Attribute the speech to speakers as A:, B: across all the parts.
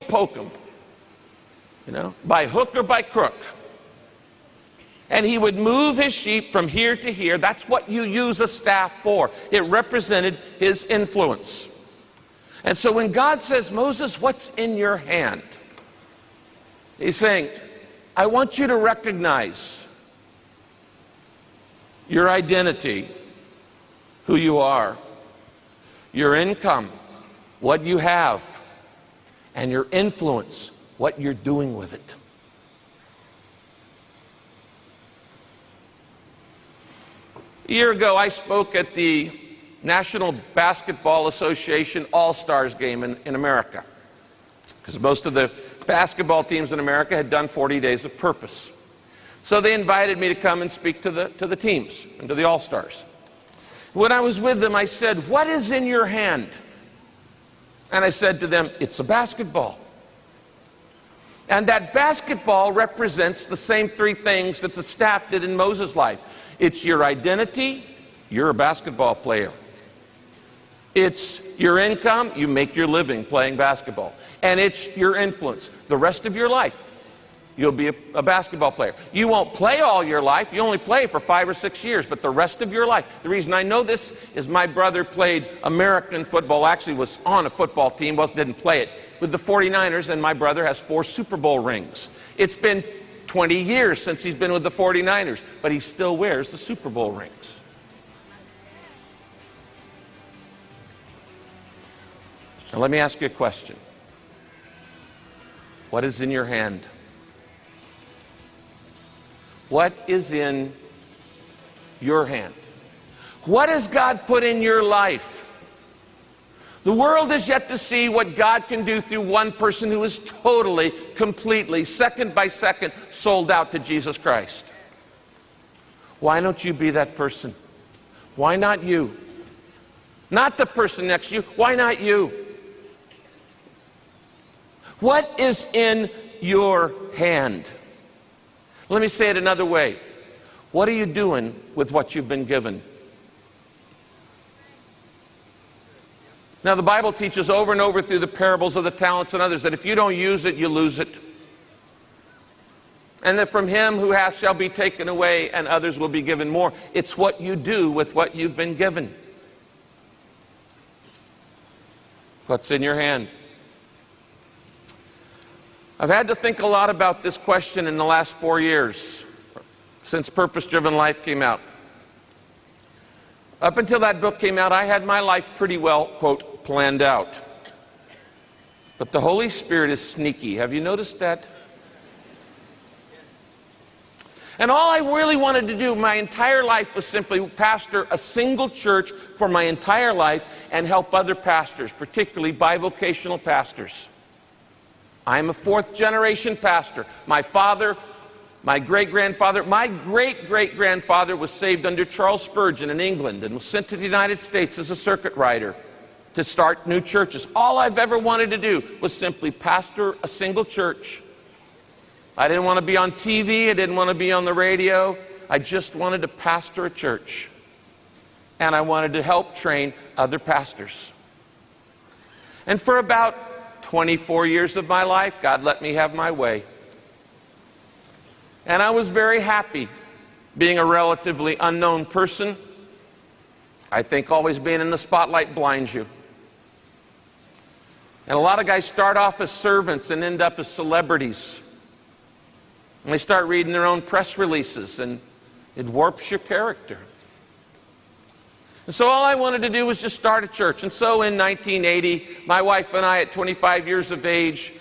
A: poke them, by hook or by crook. And he would move his sheep from here to here. That's what you use a staff for. It represented his influence. And so when God says, Moses, what's in your hand? He's saying, I want you to recognize your identity, who you are, your income, what you have, and your influence, what you're doing with it. A year ago, I spoke at the National Basketball Association All-Stars game in America, because most of the basketball teams in America had done 40 days of purpose. So they invited me to come and speak to the teams and to the All-Stars. When I was with them, I said, what is in your hand? And I said to them, it's a basketball. And that basketball represents the same three things that the staff did in Moses' life. It's your identity, you're a basketball player. It's your income, you make your living playing basketball. And it's your influence. The rest of your life, you'll be a basketball player. You won't play all your life, you only play for 5 or 6 years, but the rest of your life. The reason I know this is my brother played American football, actually was on a football team, didn't play it, with the 49ers, and my brother has 4 Super Bowl rings. It's been 20 years since he's been with the 49ers, but he still wears the Super Bowl rings. Now let me ask you a question. What is in your hand? What is in your hand? What has God put in your life? The world is yet to see what God can do through one person who is totally, completely, second by second, sold out to Jesus Christ. Why don't you be that person? Why not you? Not the person next to you. Why not you? What is in your hand? Let me say it another way. What are you doing with what you've been given? Now, the Bible teaches over and over through the parables of the talents and others that if you don't use it, you lose it. And that from him who has shall be taken away, and others will be given more. It's what you do with what you've been given. What's in your hand? I've had to think a lot about this question in the last 4 years, since Purpose Driven Life came out. Up until that book came out, I had my life pretty well, quote, planned out. But the Holy Spirit is sneaky. Have you noticed that? And all I really wanted to do my entire life was simply pastor a single church for my entire life and help other pastors, particularly bivocational pastors. I'm a 4th generation pastor. My father, my great-grandfather was saved under Charles Spurgeon in England and was sent to the United States as a circuit rider to start new churches. All I've ever wanted to do was simply pastor a single church. I didn't want to be on TV. I didn't want to be on the radio. I just wanted to pastor a church. And I wanted to help train other pastors. And for about 24 years of my life, God let me have my way. And I was very happy being a relatively unknown person. I think always being in the spotlight blinds you. And a lot of guys start off as servants and end up as celebrities. And they start reading their own press releases, and it warps your character. And so all I wanted to do was just start a church. And so in 1980, my wife and I, at 25 years of age,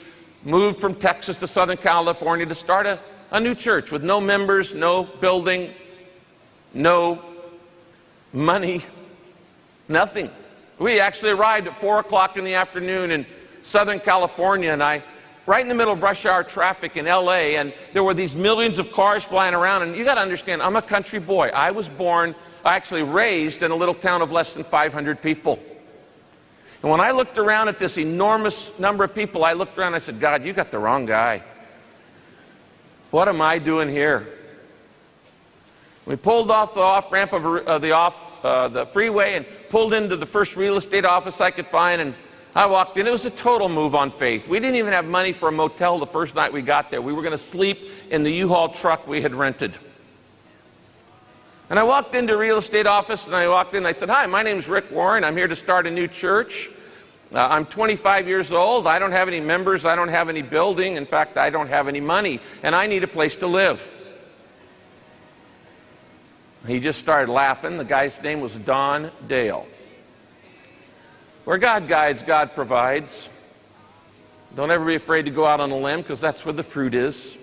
A: moved from Texas to Southern California to start a new church with no members, no building, no money, nothing. We actually arrived at 4 o'clock in the afternoon in Southern California, and right in the middle of rush hour traffic in LA, and there were these millions of cars flying around. And you got to understand, I'm a country boy. I was actually raised in a little town of less than 500 people. And when I looked around at this enormous number of people, I looked around and I said, God, you got the wrong guy. What am I doing here? We pulled off the off-ramp of the freeway and pulled into the first real estate office I could find, and I walked in. It was a total move on faith. We didn't even have money for a motel the first night we got there. We were going to sleep in the U-Haul truck we had rented. And I walked into a real estate office, and I walked in and I said, "Hi, my name's Rick Warren. I'm here to start a new church. I'm 25 years old. I don't have any members. I don't have any building. In fact, I don't have any money. And I need a place to live." He just started laughing. The guy's name was Don Dale. Where God guides, God provides. Don't ever be afraid to go out on a limb, because that's where the fruit is.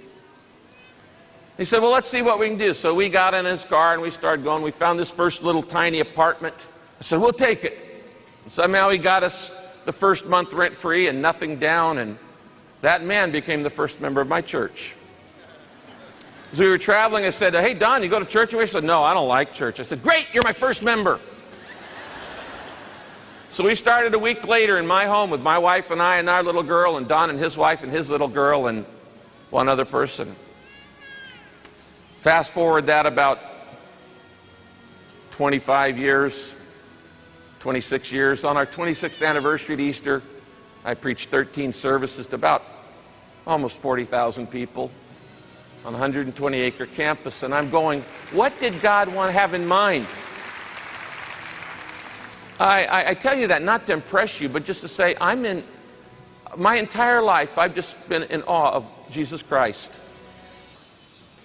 A: He said, "Well, let's see what we can do." So we got in his car and we started going. We found this first little tiny apartment. I said, "We'll take it." And somehow he got us the first month rent-free and nothing down, and that man became the first member of my church. As we were traveling, I said, "Hey, Don, you go to church?" And he said, "No, I don't like church." I said, "Great, you're my first member." So we started a week later in my home with my wife and I and our little girl, and Don and his wife and his little girl, and one other person. Fast forward that about 25 years, 26 years. On our 26th anniversary at Easter, I preached 13 services to about almost 40,000 people on a 120-acre campus. And I'm going, what did God want to have in mind? I tell you that not to impress you, but just to say, my entire life, I've just been in awe of Jesus Christ.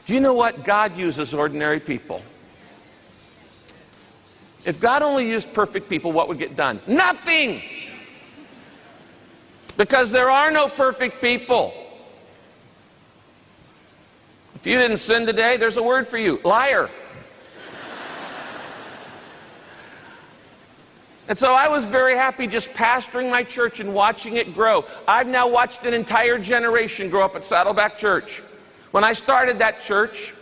A: Do you know what? God uses ordinary people. If God only used perfect people, what would get done? Nothing! Because there are no perfect people. If you didn't sin today, there's a word for you: liar. And so I was very happy just pastoring my church and watching it grow. I've now watched an entire generation grow up at Saddleback Church. When I started that church,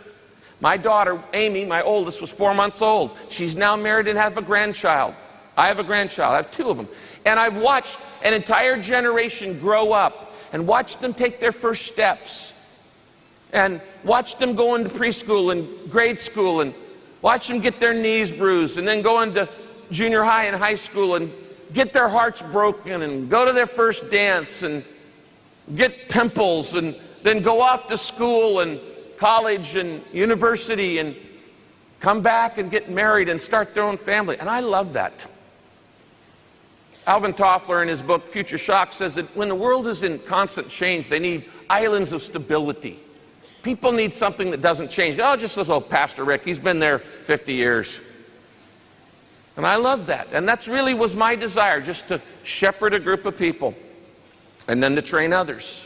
A: my daughter, Amy, my oldest, was 4 months old. She's now married and have a grandchild. I have a grandchild. I have 2 of them. And I've watched an entire generation grow up and watched them take their first steps and watched them go into preschool and grade school and watch them get their knees bruised and then go into junior high and high school and get their hearts broken and go to their first dance and get pimples and then go off to school and college and university and come back and get married and start their own family. And I love that. Alvin Toffler, in his book Future Shock, says that when the world is in constant change, they need islands of stability. People need something that doesn't change. Oh, just this old Pastor Rick, he's been there 50 years. And I love that. And that's really was my desire, just to shepherd a group of people and then to train others.